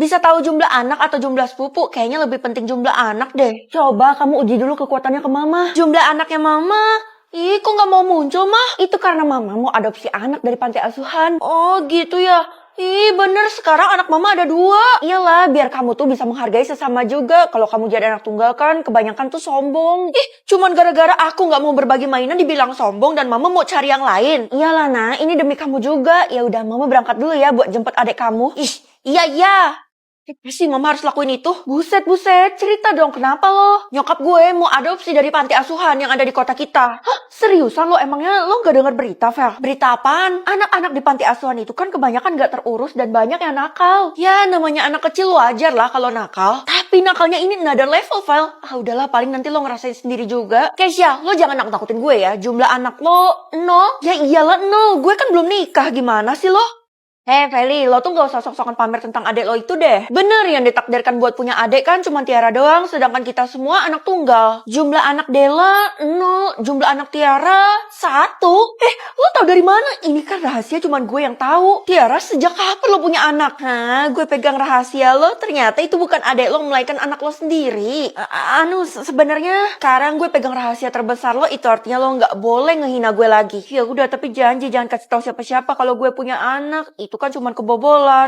bisa tahu jumlah anak atau jumlah sepupu? Kayaknya lebih penting jumlah anak deh. Coba kamu uji dulu kekuatannya ke mama. Jumlah anaknya mama. Ih, kok nggak mau muncul, Mah? Itu karena mama mau adopsi anak dari panti asuhan. Oh, gitu ya. Ih, bener. Sekarang anak mama ada 2. Iyalah, biar kamu tuh bisa menghargai sesama juga. Kalau kamu jadi anak tunggal kan, kebanyakan tuh sombong. Ih, cuman gara-gara aku nggak mau berbagi mainan dibilang sombong dan mama mau cari yang lain. Iyalah, Nah. Ini demi kamu juga. Ya udah, mama berangkat dulu ya buat jemput adik kamu. Ih, iya. Sih mama harus lakuin itu? Buset, cerita dong kenapa lo? Nyokap gue mau adopsi dari panti asuhan yang ada di kota kita. Hah? Seriusan lo? Emangnya lo gak denger berita, Vel? Berita apaan? Anak-anak di panti asuhan itu kan kebanyakan gak terurus dan banyak yang nakal. Ya namanya anak kecil wajar lah kalau nakal. Tapi nakalnya ini another level, Vel. Ah udahlah paling nanti lo ngerasain sendiri juga. Keisha, lo jangan nakut-nakutin gue ya. Jumlah anak lo 0. Ya iyalah 0. Gue kan belum nikah, gimana sih lo? Feli, lo tuh gak usah sok-sokan pamer tentang adik lo itu deh. Bener yang ditakdirkan buat punya adik kan cuma Tiara doang, sedangkan kita semua anak tunggal. Jumlah anak Della 0, jumlah anak Tiara 1. Lo tau dari mana? Ini kan rahasia cuma gue yang tahu. Tiara sejak kapan lo punya anak? Hah, gue pegang rahasia lo, ternyata itu bukan adik lo, melainkan anak lo sendiri. Sebenarnya sekarang gue pegang rahasia terbesar lo, itu artinya lo gak boleh ngehina gue lagi. Ya udah, tapi janji jangan kasih tahu siapa-siapa kalau gue punya anak. Itu kan cuma kebobolan.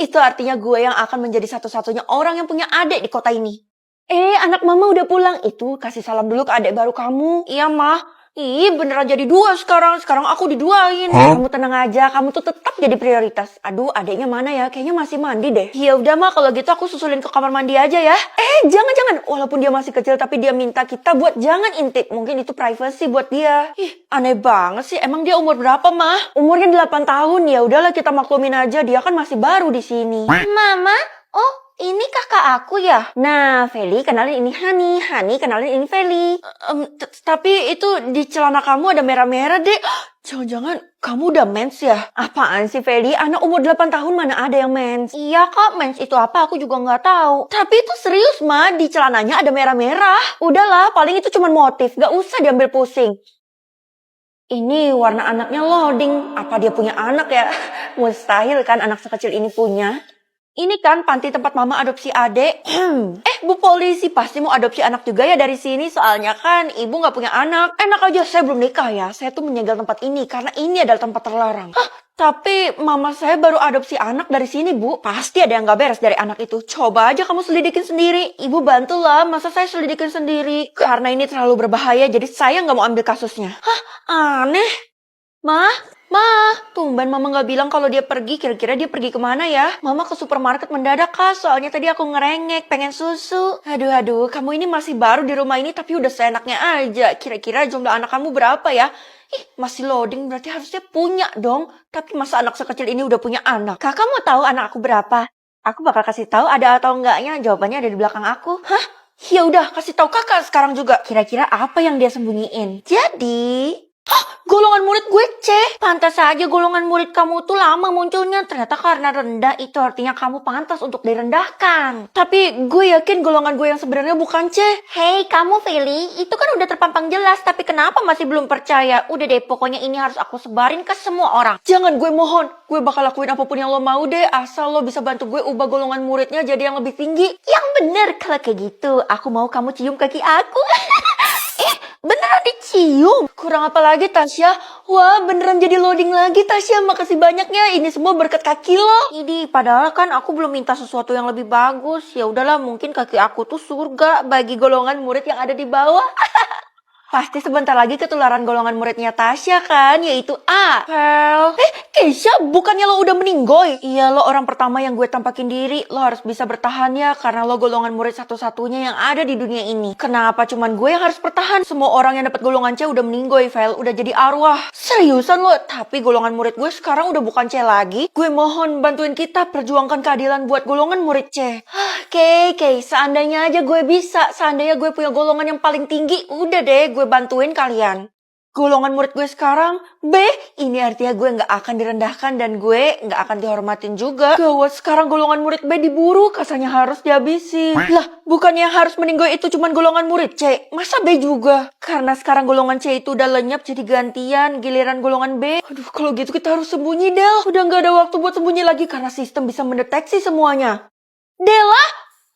Itu artinya gue yang akan menjadi satu-satunya orang yang punya adik di kota ini. Anak mama udah pulang. Itu kasih salam dulu ke adik baru kamu. Iya, Mah. Ih, beneran jadi 2 sekarang. Sekarang aku diduain. Kamu tenang aja, kamu tuh tetap jadi prioritas. Aduh, adiknya mana ya? Kayaknya masih mandi deh. Ya udah, Mah, kalau gitu aku susulin ke kamar mandi aja ya. Jangan. Walaupun dia masih kecil, tapi dia minta kita buat jangan intip. Mungkin itu privacy buat dia. Ih, aneh banget sih. Emang dia umur berapa, Mah? Umurnya 8 tahun. Ya udahlah, kita maklumin aja. Dia kan masih baru di sini. Mama, oh, ini kakak aku ya? Nah, Feli kenalin ini Hani kenalin ini Feli. Tapi itu di celana kamu ada merah-merah deh. Jangan-jangan kamu udah mens ya? Apaan sih Feli? Anak umur 8 tahun mana ada yang mens? Iya kak, mens itu apa aku juga nggak tahu. Tapi itu serius Ma, di celananya ada merah-merah. Udahlah, paling itu cuma motif, gak usah diambil pusing. Ini warna anaknya loading. Apa dia punya anak ya? Mustahil kan anak sekecil ini punya. Ini kan panti tempat mama adopsi adik. Bu polisi pasti mau adopsi anak juga ya dari sini. Soalnya kan ibu gak punya anak. Enak aja saya belum nikah ya. Saya tuh menyegel tempat ini karena ini adalah tempat terlarang. Tapi mama saya baru adopsi anak dari sini bu. Pasti ada yang gak beres dari anak itu. Coba aja kamu selidikin sendiri. Ibu bantulah, masa saya selidikin sendiri. Karena ini terlalu berbahaya jadi saya gak mau ambil kasusnya. Aneh. Ma, tumben mama gak bilang kalau dia pergi. Kira-kira dia pergi kemana ya? Mama ke supermarket mendadak kah? Soalnya tadi aku ngerengek, pengen susu. Aduh, kamu ini masih baru di rumah ini tapi udah seenaknya aja. Kira-kira jumlah anak kamu berapa ya? Masih loading berarti harusnya punya dong. Tapi masa anak sekecil ini udah punya anak? Kakak mau tahu anak aku berapa? Aku bakal kasih tahu ada atau enggaknya. Jawabannya ada di belakang aku. Hah? Ya udah, kasih tahu kakak sekarang juga. Kira-kira apa yang dia sembunyiin? Jadi... golongan murid gue C. Pantas saja golongan murid kamu tuh lama munculnya. Ternyata karena rendah itu artinya kamu pantas untuk direndahkan. Tapi gue yakin golongan gue yang sebenarnya bukan C. Hei kamu Feli, itu kan udah terpampang jelas. Tapi kenapa masih belum percaya? Udah deh, pokoknya ini harus aku sebarin ke semua orang. Jangan, gue mohon. Gue bakal lakuin apapun yang lo mau deh. Asal lo bisa bantu gue ubah golongan muridnya jadi yang lebih tinggi. Yang bener, kalau kayak gitu aku mau kamu cium kaki aku. Beneran dicium? Kurang apa lagi Tasya? Wah beneran jadi loading lagi Tasya. Makasih banyaknya. Ini semua berkat kaki lo. Ini padahal kan aku belum minta sesuatu yang lebih bagus. Ya udahlah, mungkin kaki aku tuh surga bagi golongan murid yang ada di bawah. Pasti sebentar lagi ketularan golongan muridnya Tasya kan, yaitu A. Pel. Keisha, bukannya lo udah meninggoy? Iya, lo orang pertama yang gue tampakin diri. Lo harus bisa bertahan ya, karena lo golongan murid satu-satunya yang ada di dunia ini. Kenapa cuman gue yang harus bertahan? Semua orang yang dapat golongan C udah meninggoy, Pel. Udah jadi arwah. Seriusan lo? Tapi golongan murid gue sekarang udah bukan C lagi. Gue mohon bantuin kita perjuangkan keadilan buat golongan murid C. Oke, seandainya aja gue bisa. Seandainya gue punya golongan yang paling tinggi. Udah deh, gue bantuin kalian. Golongan murid gue sekarang B. Ini artinya gue gak akan direndahkan dan gue gak akan dihormatin juga. Gawat, sekarang golongan murid B diburu. Kasarnya harus dihabisin. Lah, bukannya yang harus meninggoy itu cuma golongan murid C. Masa B juga? Karena sekarang golongan C itu udah lenyap jadi gantian giliran golongan B. Aduh, kalau gitu kita harus sembunyi Del. Udah gak ada waktu buat sembunyi lagi karena sistem bisa mendeteksi semuanya. Dela?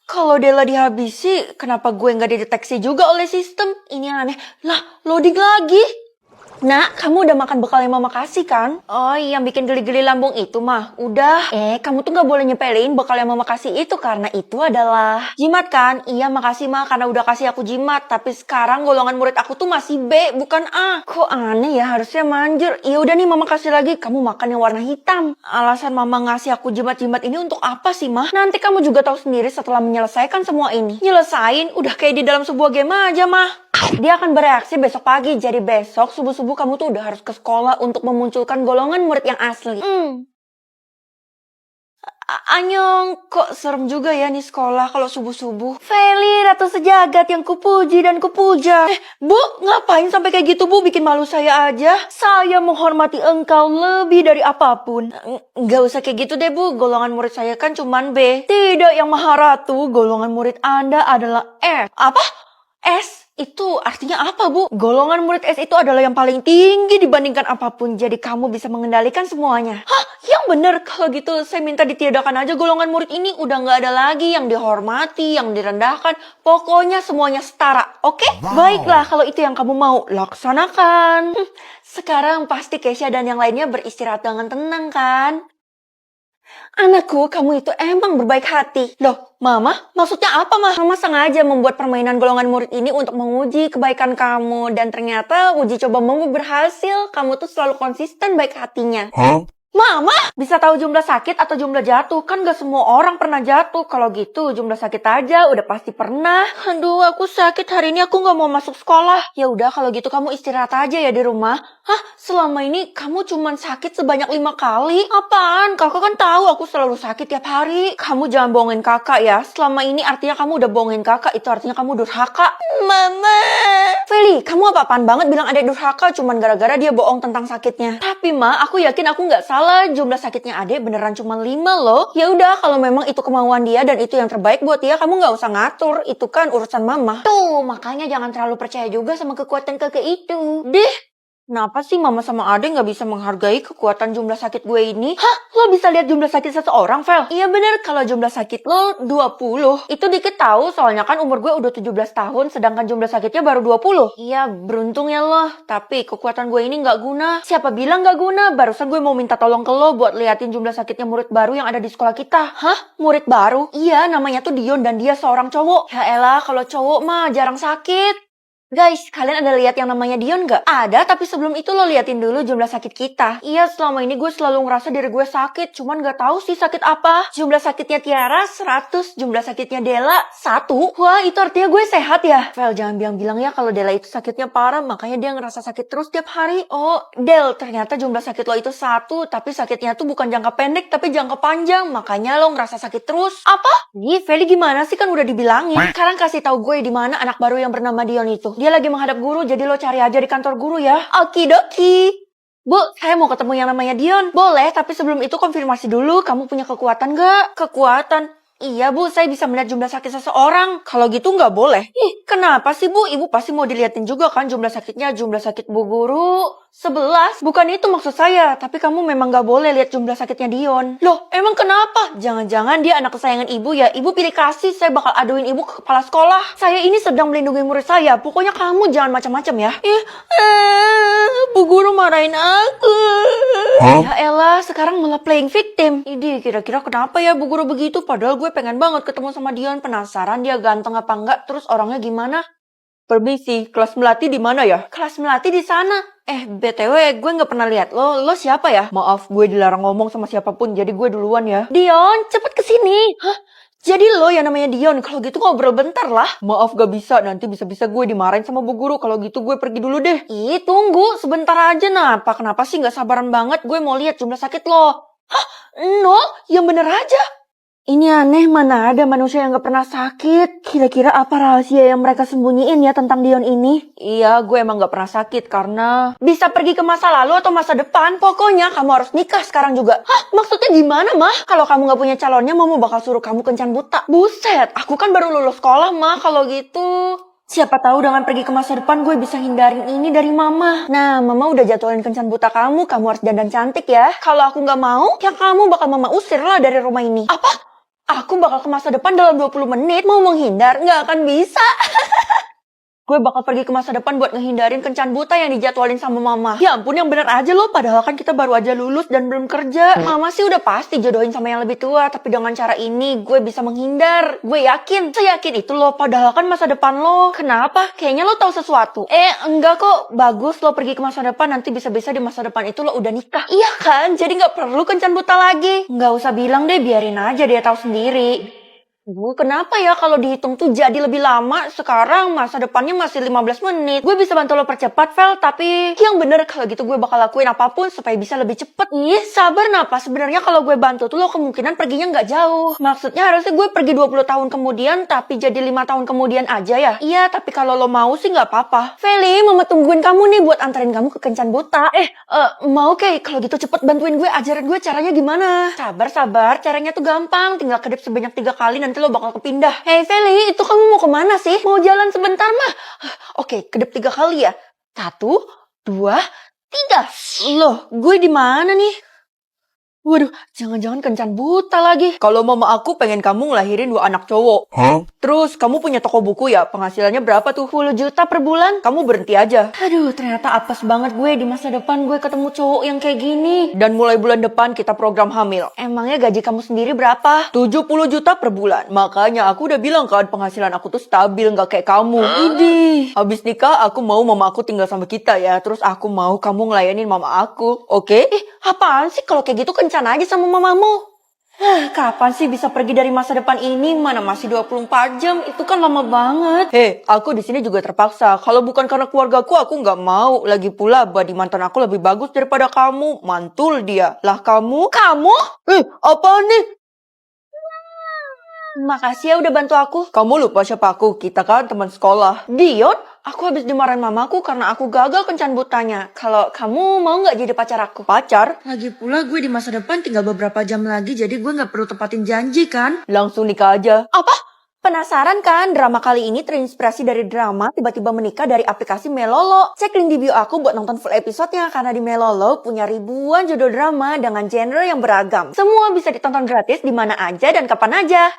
Kalau Dela dihabisi, kenapa gue nggak dideteksi juga oleh sistem? Ini aneh. Lah, loading lagi. Nak, kamu udah makan bekal yang mama kasih kan? Oh, yang bikin geli-geli lambung itu mah. Udah. Kamu tuh gak boleh nyepelin bekal yang mama kasih itu karena itu adalah jimat kan? Iya, makasih mah karena udah kasih aku jimat. Tapi sekarang golongan murid aku tuh masih B, bukan A. Kok aneh ya? Harusnya manjur. Ya udah nih mama kasih lagi. Kamu makan yang warna hitam. Alasan mama ngasih aku jimat-jimat ini untuk apa sih mah? Nanti kamu juga tahu sendiri setelah menyelesaikan semua ini. Nyelesain? Udah kayak di dalam sebuah game aja mah. Dia akan bereaksi besok pagi, jadi besok subuh-subuh kamu tuh udah harus ke sekolah untuk memunculkan golongan murid yang asli. Anyong, kok serem juga ya nih sekolah kalau subuh-subuh. Feli, ratu sejagat yang kupuji dan kupuja. Bu, ngapain sampai kayak gitu bu? Bikin malu saya aja. Saya menghormati engkau lebih dari apapun. Nggak usah kayak gitu deh bu, golongan murid saya kan cuman B. Tidak yang maharatu, golongan murid Anda adalah S. Apa? S? Itu artinya apa bu? Golongan murid S itu adalah yang paling tinggi dibandingkan apapun. Jadi kamu bisa mengendalikan semuanya. Hah? Yang bener? Kalau gitu saya minta ditiadakan aja golongan murid ini. Udah nggak ada lagi yang dihormati, yang direndahkan. Pokoknya semuanya setara. Oke? Wow. Baiklah kalau itu yang kamu mau. Laksanakan. Sekarang pasti Keisha dan yang lainnya beristirahat dengan tenang kan? Anakku, kamu itu emang berbaik hati. Loh, Mama? Maksudnya apa, Mah? Mama sengaja membuat permainan golongan murid ini untuk menguji kebaikan kamu. Dan ternyata uji coba Mama berhasil. Kamu tuh selalu konsisten baik hatinya. Hah? Mama, bisa tahu jumlah sakit atau jumlah jatuh? Kan gak semua orang pernah jatuh. Kalau gitu, jumlah sakit aja udah pasti pernah. Aduh, aku sakit. Hari ini aku gak mau masuk sekolah. Ya udah, kalau gitu kamu istirahat aja ya di rumah. Hah? Selama ini kamu cuman sakit sebanyak 5 kali? Apaan? Kakak kan tahu aku selalu sakit tiap hari. Kamu jangan bohongin kakak ya. Selama ini artinya kamu udah bohongin kakak. Itu artinya kamu durhaka. Mama. Feli, kamu apa-apaan banget bilang adek durhaka cuman gara-gara dia bohong tentang sakitnya. Tapi Ma, aku yakin aku gak salah. Jumlah sakitnya adek beneran cuma 5 loh. Ya udah, kalau memang itu kemauan dia dan itu yang terbaik buat dia, kamu gak usah ngatur. Itu kan urusan mama. Tuh, makanya jangan terlalu percaya juga sama kekuatan kakek itu. Deh, kenapa sih mama sama adek gak bisa menghargai kekuatan jumlah sakit gue ini? Hah? Lo bisa lihat jumlah sakit seseorang, Vel? Iya bener, kalau jumlah sakit lo 20. Itu dikit tahu, soalnya kan umur gue udah 17 tahun, sedangkan jumlah sakitnya baru 20. Iya, beruntung ya lo. Tapi kekuatan gue ini gak guna. Siapa bilang gak guna? Barusan gue mau minta tolong ke lo buat liatin jumlah sakitnya murid baru yang ada di sekolah kita. Hah? Murid baru? Iya, namanya tuh Dion dan dia seorang cowok. Ya elah, kalau cowok mah jarang sakit. Guys, kalian ada lihat yang namanya Dion nggak? Ada, tapi sebelum itu lo liatin dulu jumlah sakit kita. Iya, selama ini gue selalu ngerasa diri gue sakit, cuman nggak tahu sih sakit apa. Jumlah sakitnya Tiara 100, jumlah sakitnya Dela 1. Wah, itu artinya gue sehat ya? Vel, jangan bilang-bilang ya kalau Dela itu sakitnya parah, makanya dia ngerasa sakit terus tiap hari. Oh, Del, ternyata jumlah sakit lo itu 1, tapi sakitnya tuh bukan jangka pendek, tapi jangka panjang. Makanya lo ngerasa sakit terus. Apa? Nih, Feli gimana sih? Kan udah dibilangin. Sekarang kasih tahu gue di mana anak baru yang bernama Dion itu. Dia lagi menghadap guru, jadi lo cari aja di kantor guru ya. Okidoki. Bu, saya mau ketemu yang namanya Dion. Boleh, tapi sebelum itu konfirmasi dulu, kamu punya kekuatan gak? Kekuatan? Iya bu, saya bisa melihat jumlah sakit seseorang. Kalau gitu nggak boleh. Ih, kenapa sih bu? Ibu pasti mau diliatin juga kan jumlah sakitnya. Jumlah sakit bu guru 11. Bukan itu maksud saya. Tapi kamu memang nggak boleh lihat jumlah sakitnya Dion. Loh, emang kenapa? Jangan-jangan dia anak kesayangan ibu ya. Ibu pilih kasih, saya bakal aduin ibu ke kepala sekolah. Saya ini sedang melindungi murid saya. Pokoknya kamu jangan macam-macam ya. Bu guru marahin aku. Huh? Ya elah, sekarang malah playing victim. Ini kira-kira kenapa ya bu guru begitu? Padahal gue pengen banget ketemu sama Dion. Penasaran dia ganteng apa enggak, terus orangnya gimana? Permisi, kelas melati di mana ya? Kelas melati di sana. BTW, gue nggak pernah lihat lo. Lo siapa ya? Maaf, gue dilarang ngomong sama siapapun, jadi gue duluan ya. Dion, cepet kesini. Hah? Jadi lo yang namanya Dion, kalau gitu ngobrol bentar lah. Maaf gak bisa, nanti bisa-bisa gue dimarahin sama bu guru. Kalau gitu gue pergi dulu deh. Ih, tunggu, sebentar aja napa. Kenapa sih gak sabaran banget? Gue mau lihat jumlah sakit lo. Hah? No? Yang bener aja. Ini aneh, mana ada manusia yang gak pernah sakit. Kira-kira apa rahasia yang mereka sembunyiin ya tentang Dion ini? Iya, gue emang gak pernah sakit karena bisa pergi ke masa lalu atau masa depan. Pokoknya kamu harus nikah sekarang juga. Hah? Maksudnya gimana, Mah? Kalau kamu gak punya calonnya, Mama bakal suruh kamu kencan buta. Buset, aku kan baru lulus sekolah, Mah, kalau gitu. Siapa tahu dengan pergi ke masa depan gue bisa hindarin ini dari mama. Nah, mama udah jadwalin kencan buta kamu harus dandan cantik ya. Kalau aku gak mau, ya kamu bakal mama usir lah dari rumah ini. Apa? Aku bakal ke masa depan dalam 20 menit. Mau menghindar? Nggak akan bisa. Gue bakal pergi ke masa depan buat ngehindarin kencan buta yang dijadwalin sama mama. Ya ampun, yang bener aja lo. Padahal kan kita baru aja lulus dan belum kerja. Mama sih udah pasti jodohin sama yang lebih tua. Tapi dengan cara ini gue bisa menghindar. Gue yakin. Seyakin itu lo. Padahal kan masa depan lo. Kenapa? Kayaknya lo tahu sesuatu. Enggak kok. Bagus lo pergi ke masa depan. Nanti bisa-bisa di masa depan itu lo udah nikah. Iya kan? Jadi gak perlu kencan buta lagi. Nggak usah bilang deh. Biarin aja dia tahu sendiri. Kenapa ya kalau dihitung tuh jadi lebih lama? Sekarang masa depannya masih 15 menit. Gue bisa bantu lo percepat, Vel. Tapi yang bener kalau gitu gue bakal lakuin apapun supaya bisa lebih cepet. Ih, sabar napa? Sebenarnya kalau gue bantu tuh lo kemungkinan perginya nggak jauh. Maksudnya harusnya gue pergi 20 tahun kemudian tapi jadi 5 tahun kemudian aja ya? Iya, tapi kalau lo mau sih nggak apa-apa. Feli, mama tungguin kamu nih buat anterin kamu ke kencan buta. Mau kayak kalau gitu cepet bantuin gue, ajarin gue caranya gimana. Sabar. Caranya tuh gampang. Tinggal kedip sebanyak 3 kali nanti lo bakal kepindah. Hey Feli, itu kamu mau kemana sih? Mau jalan sebentar mah? Oke, kedip 3 kali ya. 1, 2, 3. Loh, gue di mana nih? Waduh, jangan-jangan kencan buta lagi. Kalau mama aku pengen kamu ngelahirin 2 anak cowok. Terus kamu punya toko buku ya? Penghasilannya berapa tuh? 10 juta per bulan? Kamu berhenti aja. Aduh, ternyata apes banget gue di masa depan gue ketemu cowok yang kayak gini. Dan mulai bulan depan kita program hamil. Emangnya gaji kamu sendiri berapa? 70 juta per bulan. Makanya aku udah bilang kan penghasilan aku tuh stabil, gak kayak kamu. Idih. Habis nikah aku mau mama aku tinggal sama kita ya. Terus aku mau kamu ngelayanin mama aku. Oke? Apaan sih kalau kayak gitu kencan aja sama mamamu. Kapan sih bisa pergi dari masa depan ini? Mana masih 24 jam? Itu kan lama banget. Aku di sini juga terpaksa. Kalau bukan karena keluargaku, aku nggak mau. Lagi pula, body mantan aku lebih bagus daripada kamu. Mantul dia. Lah kamu? Kamu? Apa nih? Makasih ya udah bantu aku. Kamu lupa siapa aku? Kita kan teman sekolah. Dion? Aku habis dimarahin mamaku karena aku gagal kencan butanya. Kalau kamu mau nggak jadi pacar aku? Pacar? Lagi pula gue di masa depan tinggal beberapa jam lagi, jadi gue nggak perlu tepatin janji kan? Langsung nikah aja. Apa? Penasaran kan? Drama kali ini terinspirasi dari drama Tiba-Tiba Menikah dari aplikasi Melolo. Cek link di bio aku buat nonton full episodenya karena di Melolo punya ribuan judul drama dengan genre yang beragam. Semua bisa ditonton gratis di mana aja dan kapan aja.